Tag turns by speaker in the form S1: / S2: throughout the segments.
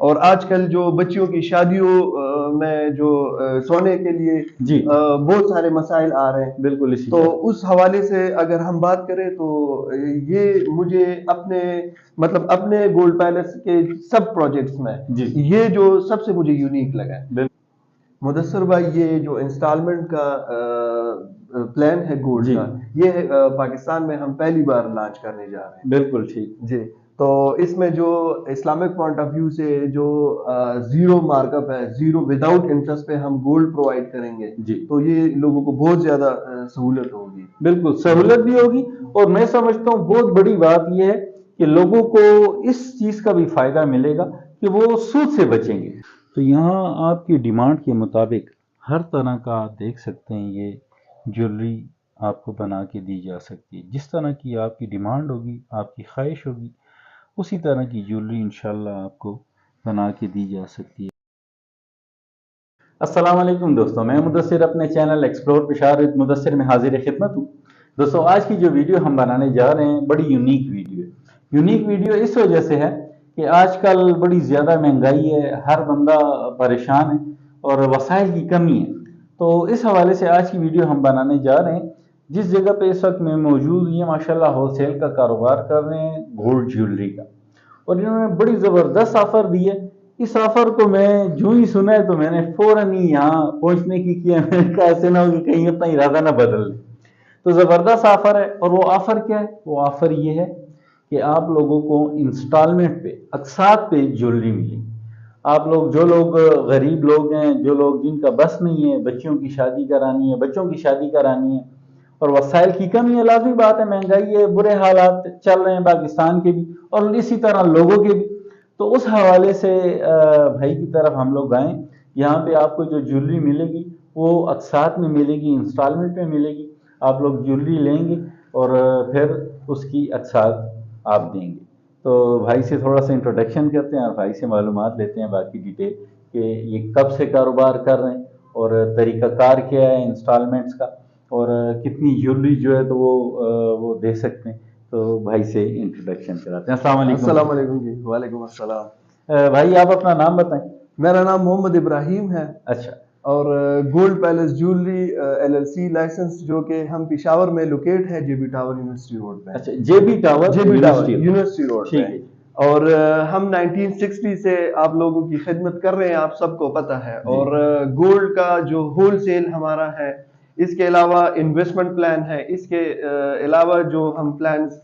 S1: اور آج کل جو بچیوں کی شادیوں میں جو سونے کے لیے
S2: جی
S1: بہت سارے مسائل آ رہے ہیں،
S2: بالکل اسی
S1: تو
S2: طرح
S1: اس حوالے سے اگر ہم بات کریں تو یہ مجھے اپنے گولڈ پیلس کے سب پروجیکٹس میں
S2: جی
S1: یہ جو سب سے مجھے یونیک لگا ہے۔
S2: بالکل
S1: مدثر بھائی، یہ جو انسٹالمنٹ کا پلان ہے گولڈ
S2: جی
S1: کا، یہ پاکستان میں ہم پہلی بار لانچ کرنے جا رہے ہیں۔
S2: بالکل ٹھیک
S1: جی، تو اس میں جو اسلامک پوائنٹ آف ویو سے جو زیرو مارک اپ ہے، زیرو وداؤٹ انٹرسٹ پہ ہم گولڈ پرووائڈ کریں گے،
S2: جی
S1: تو یہ لوگوں کو بہت زیادہ سہولت ہوگی۔
S2: بالکل سہولت بھی ہوگی، اور میں سمجھتا ہوں بہت بڑی بات یہ ہے کہ لوگوں کو اس چیز کا بھی فائدہ ملے گا کہ وہ سود سے بچیں گے۔ تو یہاں آپ کی ڈیمانڈ کے مطابق ہر طرح کا آپ دیکھ سکتے ہیں، یہ جویلری آپ کو بنا کے دی جا سکتی ہے۔ جس طرح کی آپ کی ڈیمانڈ ہوگی، آپ کی خواہش ہوگی، اسی طرح کی جویلری انشاءاللہ آپ کو بنا کے دی جا سکتی ہے۔ السلام علیکم دوستوں، میں مدثر اپنے channel explore Peshawar with Mudassar میں حاضر خدمت ہوں۔ دوستوں، آج کی جو ویڈیو ہم بنانے جا رہے ہیں بڑی یونیک ویڈیو ہے۔ یونیک ویڈیو اس وجہ سے ہے کہ آج کل بڑی زیادہ مہنگائی ہے، ہر بندہ پریشان ہے اور وسائل کی کمی ہے۔ تو اس حوالے سے آج کی ویڈیو ہم بنانے جا رہے ہیں۔ جس جگہ پہ اس وقت میں موجود یہ ماشاءاللہ ہول سیل کا کاروبار کر رہے ہیں گولڈ جیولری کا، اور انہوں نے بڑی زبردست آفر دی ہے۔ اس آفر کو میں جو ہی سنا ہے تو میں نے فوراً ہی یہاں پہنچنے کی کیا، میں نے کہا ایسے نہ ہو کہ کہیں اپنا ارادہ نہ بدل لیں۔ تو زبردست آفر ہے، اور وہ آفر کیا ہے؟ وہ آفر یہ ہے کہ آپ لوگوں کو انسٹالمنٹ پہ، اقساط پہ جویلری ملے گی۔ آپ لوگ جو لوگ غریب لوگ ہیں، جو لوگ جن کا بس نہیں ہے، بچیوں کی شادی کرانی ہے، بچوں کی شادی کرانی ہے، اور وسائل کی کمی ہے، لازمی بات ہے، مہنگائی ہے، برے حالات چل رہے ہیں پاکستان کے بھی اور اسی طرح لوگوں کے بھی، تو اس حوالے سے بھائی کی طرف ہم لوگ آئیں۔ یہاں پہ آپ کو جو جویلری ملے گی وہ اقساط میں ملے گی، انسٹالمنٹ میں ملے گی۔ آپ لوگ جویلری لیں گے اور پھر اس کی اقساط آپ دیں گے۔ تو بھائی سے تھوڑا سا انٹروڈکشن کرتے ہیں اور بھائی سے معلومات لیتے ہیں باقی ڈیٹیل کہ یہ کب سے کاروبار کر رہے ہیں اور طریقہ کار کیا ہے انسٹالمنٹس کا، اور کتنی جویلری جو ہے تو وہ دے سکتے ہیں۔ تو بھائی سے انٹروڈکشن کراتے ہیں۔ السلام علیکم۔
S1: السلام علیکم جی۔ وعلیکم السلام۔
S2: بھائی آپ اپنا نام بتائیں۔
S1: میرا نام محمد ابراہیم ہے،
S2: اچھا
S1: اور gold palace jewellery L L C licence, جو کہ ہم پشاور میں لوکیٹ ہے، J B tower university road پہ۔
S2: اچھا، J B tower
S1: J B tower university road پہ،
S2: ٹھیک ہے
S1: اور ہم 1960 سے آپ لوگوں کی خدمت کر رہے ہیں، آپ سب کو پتہ ہے۔
S2: جی
S1: اور گولڈ کا جو ہول سیل ہمارا ہے، اس کے علاوہ انویسٹمنٹ پلان ہے، اس کے علاوہ جو ہم پلانز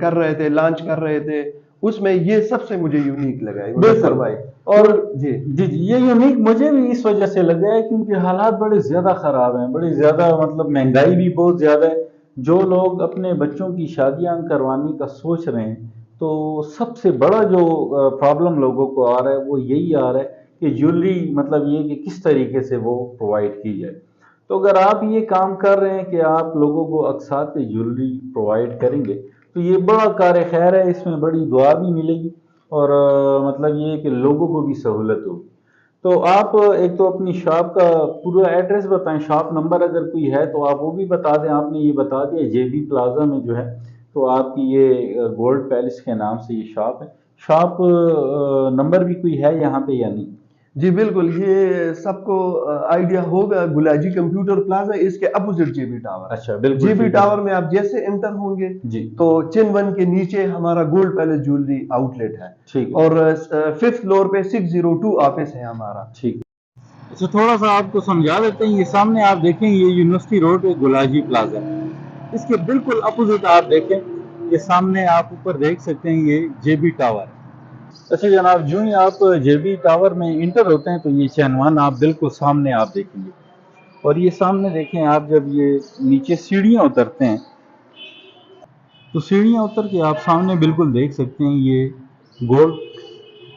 S1: کر رہے تھے، لانچ کر رہے تھے، اس میں یہ سب سے مجھے یونیک لگا ہے مدثر
S2: بالکل۔
S1: بھائی۔
S2: اور
S1: جی
S2: جی جی، یہ یونیک مجھے بھی اس وجہ سے لگا ہے کیونکہ حالات بڑے زیادہ خراب ہیں، بڑی زیادہ مطلب مہنگائی بھی بہت زیادہ ہے۔ جو لوگ اپنے بچوں کی شادیاں کروانے کا سوچ رہے ہیں، تو سب سے بڑا جو پرابلم لوگوں کو آ رہا ہے وہ یہی آ رہا ہے کہ جویلری مطلب یہ کہ کس طریقے سے وہ پرووائڈ کی جائے۔ تو اگر آپ یہ کام کر رہے ہیں کہ آپ لوگوں کو اقساط پہ جویلری پرووائڈ کریں گے تو یہ بڑا کار خیر ہے، اس میں بڑی دعا بھی ملے گی، اور مطلب یہ کہ لوگوں کو بھی سہولت ہوگی۔ تو آپ ایک تو اپنی شاپ کا پورا ایڈریس بتائیں، شاپ نمبر اگر کوئی ہے تو آپ وہ بھی بتا دیں۔ آپ نے یہ بتا دیا جے بی پلازا میں جو ہے تو آپ کی یہ گولڈ پیلس کے نام سے یہ شاپ ہے۔ شاپ نمبر بھی کوئی ہے یہاں پہ یا نہیں؟
S1: جی بالکل، یہ سب کو آئیڈیا ہوگا، گلاجی کمپیوٹر پلازا، اس کے اپوزٹ جے بی ٹاور ہے۔
S2: اچھا بالکل
S1: جے بی
S2: ٹھیک ہے
S1: ٹاور میں آپ جیسے انٹر ہوں گے
S2: جی
S1: تو چن ون کے نیچے ہمارا gold palace jewellery outlet ہے،
S2: ٹھیک ہے
S1: اور 5th فلور پہ 602 آفس ہے ہمارا۔
S2: ٹھیک ہے۔ اچھا، تھوڑا سا آپ کو سمجھا دیتے ہیں۔ یہ سامنے آپ دیکھیں، یہ یونیورسٹی روڈ پہ گلاجی پلازا ہے، اس کے بالکل اپوزٹ آپ دیکھیں، یہ سامنے آپ اوپر دیکھ سکتے ہیں، یہ جے بی ٹاور ہے۔ اچھا جناب، جو ہی آپ جے بی ٹاور میں انٹر ہوتے ہیں تو یہ چینوان آپ بالکل سامنے آپ دیکھیں گے، اور یہ سامنے دیکھیں آپ جب یہ نیچے سیڑھیاں اترتے ہیں تو سیڑھیاں اتر کے آپ سامنے بالکل دیکھ سکتے ہیں یہ گولڈ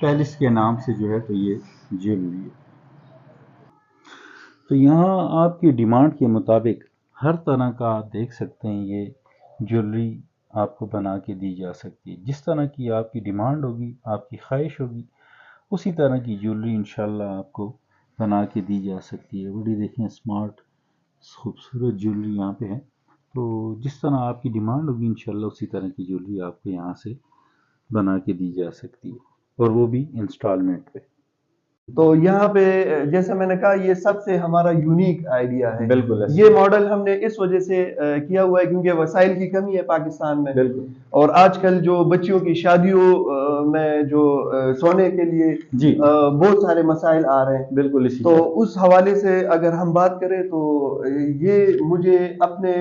S2: پیلس کے نام سے جو ہے تو یہ جیولری ہے۔ تو یہاں آپ کی ڈیمانڈ کے مطابق ہر طرح کا آپ دیکھ سکتے ہیں، یہ جویلری آپ کو بنا کے دی جا سکتی ہے۔ جس طرح کی آپ کی ڈیمانڈ ہوگی، آپ کی خواہش ہوگی، اسی طرح کی جویلری انشاءاللہ آپ کو بنا کے دی جا سکتی ہے۔ بڑی دیکھیں اسمارٹ خوبصورت جویلری یہاں پہ ہے، تو جس طرح آپ کی ڈیمانڈ ہوگی انشاءاللہ اسی طرح کی جویلری آپ کو یہاں سے بنا کے دی جا سکتی ہے۔ और वो भी इंस्टॉलमेंट पे।
S1: तो यहाँ पे जैसे मैंने कहा ये सबसे हमारा यूनिक आइडिया है।
S2: बिल्कुल
S1: ये मॉडल हमने इस वजह से किया हुआ है क्योंकि वसाइल की कमी है पाकिस्तान में।
S2: बिल्कुल
S1: और आजकल जो बच्चियों की शादियों में जो सोने के लिए
S2: जी
S1: बहुत सारे मसाइल आ रहे हैं।
S2: बिल्कुल इसी
S1: तो उस हवाले से अगर हम बात करें तो ये मुझे अपने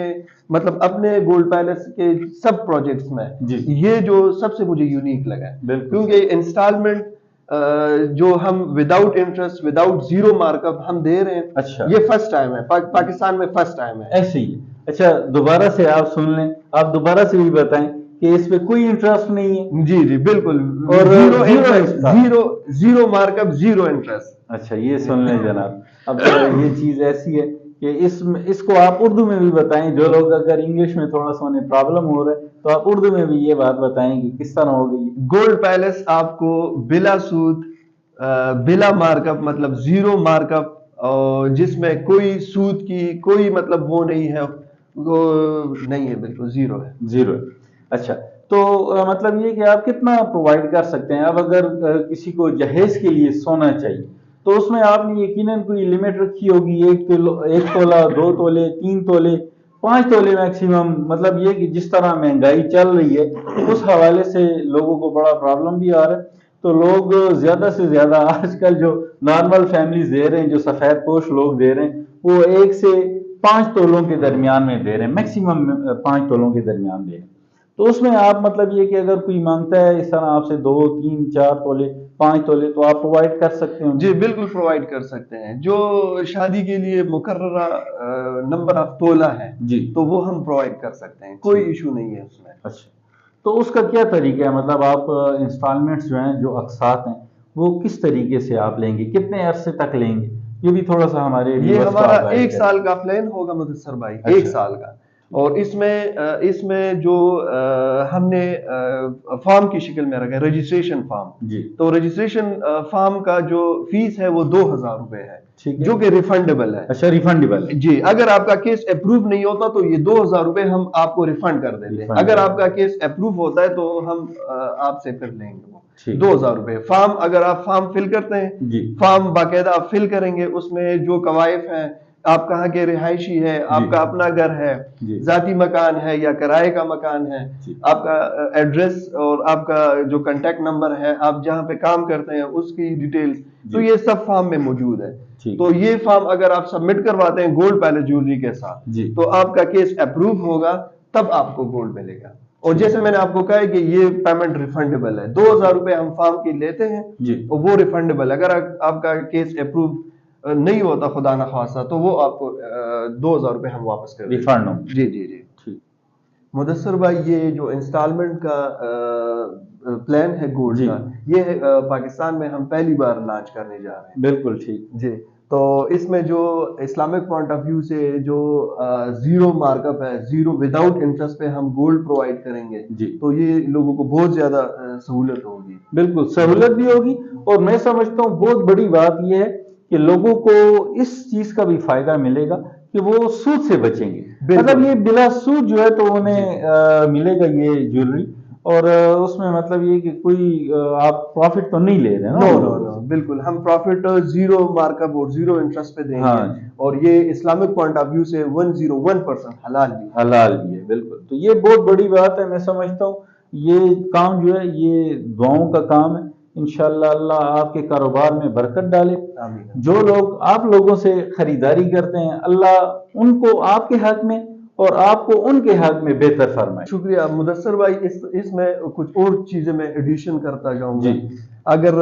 S1: मतलब अपने गोल्ड पैलेस के सब प्रोजेक्ट्स में
S2: जी
S1: ये जो सबसे मुझे यूनिक लगा है
S2: बिल्कुल
S1: क्योंकि इंस्टॉलमेंट जो हम without interest without zero markup हम दे रहे हैं।
S2: अच्छा
S1: ये फर्स्ट टाइम है पाकिस्तान में फर्स्ट टाइम है।
S2: ऐसे ही है। अच्छा दोबारा से आप सुन लें, आप दोबारा से भी बताएं कि इस पे कोई इंटरेस्ट नहीं है।
S1: जी जी बिल्कुल
S2: और
S1: zero
S2: zero
S1: interest zero zero markup zero interest.
S2: अच्छा ये सुन लें जनाब। अब ये चीज ऐसी है कि इसको आप उर्दू में भी बताएं, जो लोग अगर इंग्लिश में थोड़ा सा उन्हें प्रॉब्लम हो रहा है तो आप उर्दू में भी ये बात बताएं कि किस तरह हो गई।
S1: गोल्ड पैलेस आपको बिला सूद बिला मार्कअप मतलब जीरो मार्कअप और जिसमें कोई सूद की कोई मतलब वो नहीं है, वो नहीं है, बिल्कुल जीरो है।
S2: जीरो है। अच्छा तो मतलब ये कि आप कितना प्रोवाइड कर सकते हैं। अब अगर किसी को जहेज के लिए सोना चाहिए तो उसमें आपने यकीनन कोई लिमिट रखी होगी, 1 तोला 2 तोले 3 तोले 5 तोले मैक्सिमम। मतलब ये कि जिस तरह महंगाई चल रही है उस हवाले से लोगों को बड़ा प्रॉब्लम भी आ रहा है। तो लोग ज्यादा से ज्यादा आजकल जो नॉर्मल फैमिलीज दे रहे हैं, जो सफेद पोश लोग दे रहे हैं, वो 1 से 5 तोलों के दरमियान में दे रहे हैं, मैक्सिमम 5 तोलों के दरमियान दे रहे हैं। तो उसमें आप मतलब ये कि अगर कोई मांगता है इस तरह आपसे 2 3 4 तोले 5 तोले तो आप प्रोवाइड कर सकते हो।
S1: जी बिल्कुल प्रोवाइड कर सकते हैं। जो शादी के लिए मुकर्ररा नंबर ऑफ तोला है
S2: जी
S1: तो वो हम प्रोवाइड कर सकते हैं, कोई इशू नहीं है उसमें।
S2: अच्छा तो उसका क्या तरीका है, मतलब आप इंस्टॉलमेंट्स जो हैं, जो अकसात हैं, वो किस तरीके से आप लेंगे, कितने अरसे तक लेंगे, ये भी थोड़ा सा हमारे
S1: ये
S2: व्यूअर्स को
S1: हमारा
S2: आप गाइड
S1: 1 साल का प्लान होगा मुदस्सर भाई,
S2: अच्छा।
S1: 1 साल का। और इसमें जो हमने फॉर्म की शक्ल में रखा है रजिस्ट्रेशन फॉर्म।
S2: जी
S1: तो रजिस्ट्रेशन फॉर्म का जो फीस है वो 2,000 रुपए है,
S2: ठीक है,
S1: जो कि रिफंडेबल है।
S2: अच्छा रिफंडेबल है।
S1: जी अगर आपका केस अप्रूव नहीं होता तो ये 2,000 रुपए हम आपको रिफंड कर देते हैं।
S2: रिफंड
S1: अगर
S2: कर
S1: आपका केस अप्रूव होता है तो हम आपसे फिर लेंगे वो
S2: ठीक
S1: 2,000 रुपए। फॉर्म अगर आप फॉर्म फिल करते हैं,
S2: जी
S1: फॉर्म बाकायदा आप फिल करेंगे, उसमें जो कवायफ हैं, आप कहाँ के रिहायशी है, आपका अपना घर है,
S2: जी
S1: जाती मकान है या किराए का मकान है,
S2: जी
S1: आपका एड्रेस और आपका जो कांटेक्ट नंबर है, आप जहाँ पे काम करते हैं उसकी डिटेल्स, तो
S2: जी
S1: ये सब फॉर्म में मौजूद है।
S2: ठीक
S1: तो ये फॉर्म अगर आप सबमिट करवाते हैं गोल्ड पैलेस ज्वेलरी के साथ
S2: जी
S1: तो आपका केस अप्रूव होगा, तब आपको गोल्ड मिलेगा। और
S2: ठीक।
S1: जैसे मैंने आपको कहा है कि ये पेमेंट रिफंडेबल है, 2,000 रुपए हम फॉर्म की लेते हैं
S2: जी
S1: और वो रिफंडेबल। अगर आपका केस अप्रूव नहीं होता खुदा ना खासा तो वो आपको 2,000 रुपए हम वापस कर देंगे।
S2: रिफंड हो
S1: जी जी जी
S2: ठीक
S1: मुदस्सर भाई, ये जो इंस्टॉलमेंट का प्लान है गोल्ड
S2: जी
S1: का, ये पाकिस्तान में हम पहली बार लॉन्च करने जा रहे हैं।
S2: बिल्कुल ठीक
S1: जी तो इसमें जो इस्लामिक पॉइंट ऑफ व्यू से जो जीरो मार्कअप है, जीरो विदाउट इंटरेस्ट पे हम गोल्ड प्रोवाइड करेंगे,
S2: जी
S1: तो ये लोगों को बहुत ज्यादा सहूलत होगी।
S2: बिल्कुल सहूलत भी होगी। और मैं समझता हूँ बहुत बड़ी बात यह है कि लोगों को इस चीज का भी फायदा मिलेगा कि वो सूद से बचेंगे।
S1: बिल्कुल।
S2: मतलब ये बिला सूद जो है तो उन्हें मिलेगा ये ज्वेलरी। और उसमें मतलब ये कि कोई आप प्रॉफिट तो नहीं ले रहे ना
S1: नो
S2: उन
S1: नो
S2: लोगों
S1: नो
S2: से।
S1: बिल्कुल हम प्रॉफिट जीरो मार्कअप और जीरो इंटरेस्ट पे देंगे।
S2: हाँ
S1: और ये इस्लामिक पॉइंट ऑफ व्यू से 101% हलाल भी है।
S2: हलाल भी है बिल्कुल। तो ये बहुत बड़ी बात है। मैं समझता हूँ ये काम जो है ये दुआओं का काम है। इंशाअल्लाह अल्लाह आपके कारोबार में बरकत डाले।
S1: आमीन।
S2: जो लोग आप लोगों से खरीदारी करते हैं अल्लाह उनको आपके हक में और आपको उनके हक में बेहतर फरमाए।
S1: शुक्रिया मुदस्सर भाई। इसमें कुछ और चीजें मैं एडिशन करता जाऊंगा।
S2: जी
S1: अगर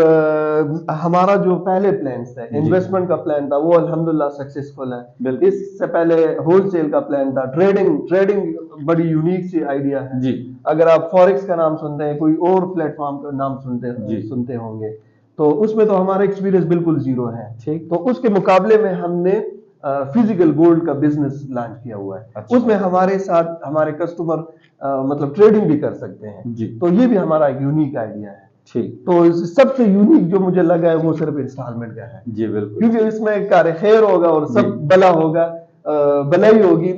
S1: हमारा जो पहले प्लान था,
S2: जी
S1: इन्वेस्टमेंट का प्लान था, वो अल्हम्दुलिल्लाह सक्सेसफुल है।
S2: बिल्कुल
S1: इससे पहले होलसेल का प्लान था, ट्रेडिंग बड़ी यूनिक सी आइडिया है।
S2: जी
S1: अगर आप फॉरेक्स का नाम सुनते हैं, कोई और प्लेटफॉर्म का नाम
S2: जी
S1: सुनते होंगे, तो उसमें तो हमारा एक्सपीरियंस बिल्कुल जीरो है।
S2: ठीक
S1: तो उसके मुकाबले में हमने फिजिकल गोल्ड का बिजनेस लॉन्च किया हुआ है।
S2: अच्छा।
S1: उसमें हमारे साथ हमारे कस्टमर मतलब ट्रेडिंग भी कर सकते हैं।
S2: जी
S1: तो ये भी हमारा एक यूनिक आइडिया है।
S2: ठीक
S1: तो सबसे यूनिक जो मुझे लगा है वो सिर्फ इंस्टॉलमेंट का है,
S2: जी बिल्कुल
S1: क्योंकि इसमें कार खैर होगा और
S2: जी
S1: सब भला होगा। भलाई होगी,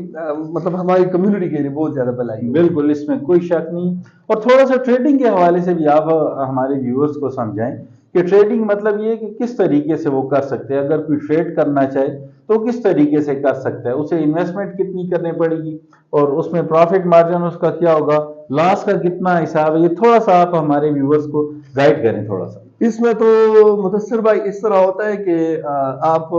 S1: मतलब हमारी कम्युनिटी के लिए बहुत ज्यादा भलाई होगी।
S2: बिल्कुल, इसमें कोई शक नहीं। और थोड़ा सा ट्रेडिंग के हवाले से भी आप हमारे व्यूअर्स को समझाएं कि ट्रेडिंग मतलब ये कि किस तरीके से वो कर सकते हैं। अगर कोई ट्रेड करना चाहे तो किस तरीके से कर सकता है, उसे इन्वेस्टमेंट कितनी करनी पड़ेगी और उसमें प्रॉफिट मार्जिन उसका क्या होगा, लॉस का कितना हिसाब है, ये थोड़ा सा आप हमारे व्यूअर्स को गाइड करें थोड़ा सा।
S1: इसमें तो मुदस्सिर भाई इस तरह होता है कि आप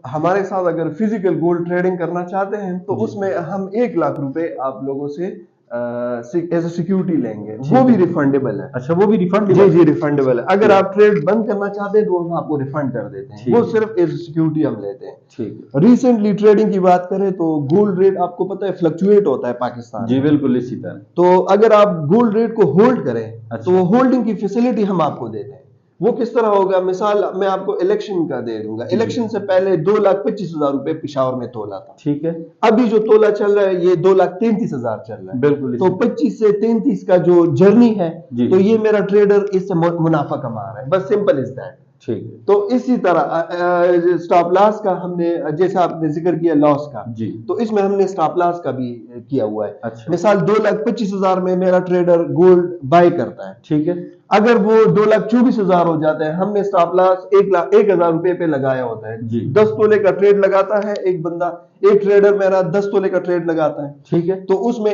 S1: हमारे साथ अगर फिजिकल गोल्ड ट्रेडिंग करना चाहते हैं तो उसमें हम 1 लाख रुपए आप लोगों से एज ए सिक्योरिटी लेंगे, वो भी रिफंडेबल है।
S2: अच्छा, वो भी रिफंड?
S1: जी जी, रिफंडेबल है। अगर आप ट्रेड बंद करना चाहते हैं तो हम आपको रिफंड कर देते हैं, वो सिर्फ एज सिक्योरिटी हम लेते हैं।
S2: ठीक।
S1: रिसेंटली ट्रेडिंग की बात करें तो गोल्ड रेट आपको पता है फ्लक्चुएट होता है पाकिस्तान
S2: जी
S1: में।
S2: बिल्कुल इसी तरह।
S1: तो अगर आप गोल्ड रेट को होल्ड करें
S2: अच्छा।
S1: तो वो होल्डिंग की फैसिलिटी हम आपको देते हैं। वो किस तरह होगा, मिसाल मैं आपको इलेक्शन का दे दूंगा। इलेक्शन से पहले 2,25,000 रुपए पिशावर में तोला था।
S2: ठीक है।
S1: अभी जो तोला चल रहा है ये 2,33,000 चल रहा है।
S2: बिल्कुल।
S1: तो 25 से 33 का जो जर्नी है तो ये मेरा ट्रेडर इससे मुनाफा कमा रहा है, बस सिंपल इज दैट।
S2: ठीक है।
S1: तो इसी तरह स्टॉप लॉस का हमने, जैसे आपने जिक्र किया लॉस का,
S2: जी,
S1: तो इसमें हमने स्टॉप लॉस का भी किया हुआ है।
S2: अच्छा।
S1: मिसाल 2,25,000 में मेरा ट्रेडर गोल्ड बाय करता है,
S2: ठीक है।
S1: अगर वो 2,24,000 हो जाता है, हमने स्टॉप लॉस 1,00,000 रुपए पे लगाया होता है।
S2: जी।
S1: 10 तोले का ट्रेड लगाता है एक बंदा, एक ट्रेडर मेरा 10 तोले का ट्रेड लगाता है।
S2: ठीक है।
S1: तो उसमें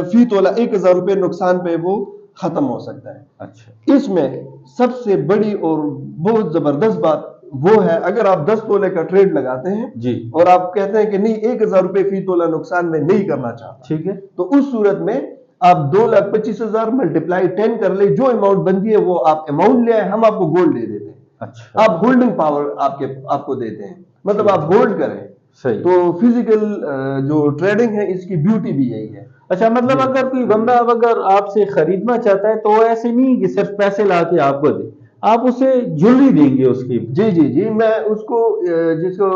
S1: फी तोला 1,000 रुपए नुकसान पे वो खत्म हो सकता है।
S2: अच्छा।
S1: इसमें सबसे बड़ी और बहुत जबरदस्त बात वो है, अगर आप 10 तोले का ट्रेड लगाते हैं
S2: जी,
S1: और आप कहते हैं कि नहीं 1,000 रुपए फी तोला नुकसान में नहीं करना चाहता,
S2: ठीक है,
S1: तो उस सूरत में आप 2,25,000 मल्टीप्लाई 10 कर ले, जो अमाउंट बनती है वो आप अमाउंट ले आए, हम आपको गोल्ड दे देते हैं।
S2: अच्छा।
S1: आप होल्डिंग पावर आपको देते हैं, मतलब आप होल्ड करें।
S2: सही।
S1: तो फिजिकल जो ट्रेडिंग है इसकी ब्यूटी भी यही है।
S2: अच्छा, मतलब अगर कोई बंदा अब अगर आपसे खरीदना चाहता है तो ऐसे नहीं कि सिर्फ पैसे ला के आपको दे, आप उसे ज्वेलरी देंगे उसकी?
S1: जी जी जी, मैं उसको जिसको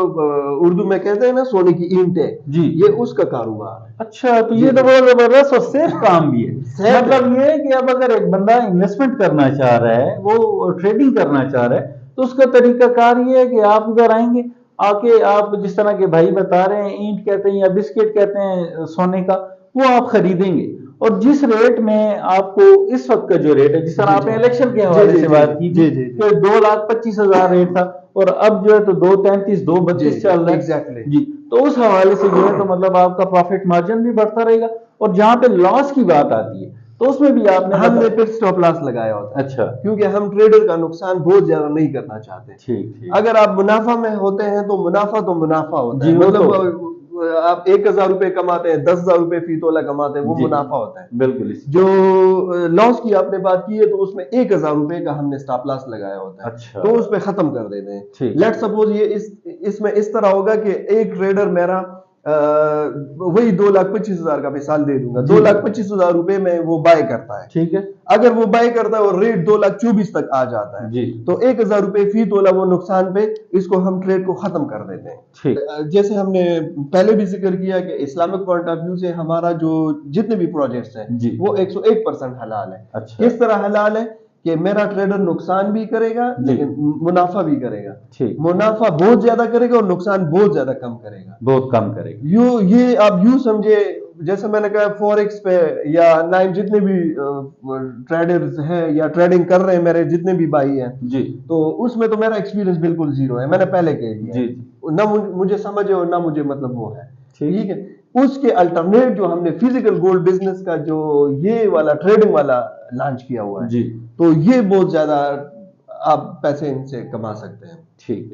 S1: उर्दू में कहते हैं ना सोने की ईंटें,
S2: जी,
S1: ये उसका कारोबार है।
S2: अच्छा, तो ये तो बहुत जबरदस्त और सेफ काम भी है। मतलब ये कि अब अगर एक बंदा इन्वेस्टमेंट करना चाह रहा है, वो ट्रेडिंग करना चाह रहा है, तो उसका तरीकाकार ये है कि आप इधर आएंगे, आके आप जिस तरह के भाई बता रहे हैं, ईंट कहते हैं या बिस्किट कहते हैं सोने का, वो आप खरीदेंगे और जिस रेट में आपको इस वक्त का जो रेट है, जिस तरह आपने इलेक्शन के हवाले से बात की थी कि 2,25,000 रेट था और अब जो है तो 2,33, 2,32 चल रहा है।
S1: एग्जैक्टली
S2: जी, तो उस हवाले से जो है तो मतलब आपका प्रॉफिट मार्जिन भी बढ़ता रहेगा। और जहां पे लॉस की बात आती है तो उसमें भी
S1: हमने फिर स्टॉप लॉस लगाया होता है।
S2: अच्छा,
S1: क्योंकि हम ट्रेडर का नुकसान बहुत ज्यादा नहीं करना चाहते।
S2: ठीक।
S1: अगर आप मुनाफा में होते हैं तो मुनाफा होता है, मतलब आप 1,000 रुपए कमाते हैं, 10,000 रुपए फी तोला कमाते हैं, वो मुनाफा होता है।
S2: बिल्कुल।
S1: जो लॉस की आपने बात की है तो उसमें 1,000 रुपए का हमने स्टॉप लॉस लगाया होता है।
S2: अच्छा।
S1: तो उस पे खत्म कर देते हैं। लेट सपोज ये इसमें इस तरह होगा कि एक ट्रेडर मेरा वही 2,25,000 का मिसाल दे दूंगा, 2,25,000 रुपए में वो बाय करता है।
S2: ठीक है।
S1: अगर वो बाय करता है और रेट 2,24,000 तक आ जाता है
S2: जी,
S1: तो 1,000 रुपए फी तोला वो नुकसान पे इसको हम ट्रेड को खत्म कर देते हैं।
S2: ठीक।
S1: जैसे हमने पहले भी जिक्र किया कि इस्लामिक पॉइंट ऑफ व्यू से हमारा जो जितने भी प्रोजेक्ट्स हैं वो 101% हलाल है।
S2: अच्छा।
S1: किस तरह हलाल है कि मेरा ट्रेडर नुकसान भी करेगा लेकिन मुनाफा भी करेगा।
S2: ठीक।
S1: मुनाफा बहुत ज्यादा करेगा और नुकसान बहुत ज्यादा कम करेगा।
S2: बहुत कम करेगा।
S1: ये आप यूं समझे, जैसे मैंने कहा फॉरेक्स पे या नाइन जितने भी ट्रेडर्स हैं या ट्रेडिंग कर रहे हैं मेरे जितने भी भाई हैं
S2: जी,
S1: तो उसमें तो मेरा एक्सपीरियंस बिल्कुल जीरो है, मैंने पहले कह दिया
S2: जी,
S1: ना मुझे समझ है और ना मुझे मतलब वो है। ठीक है, उसके अल्टरनेट जो हमने फिजिकल गोल्ड बिजनेस का जो ये वाला ट्रेडिंग वाला लॉन्च किया हुआ है
S2: जी,
S1: तो ये बहुत ज्यादा आप पैसे इनसे कमा सकते हैं।
S2: ठीक।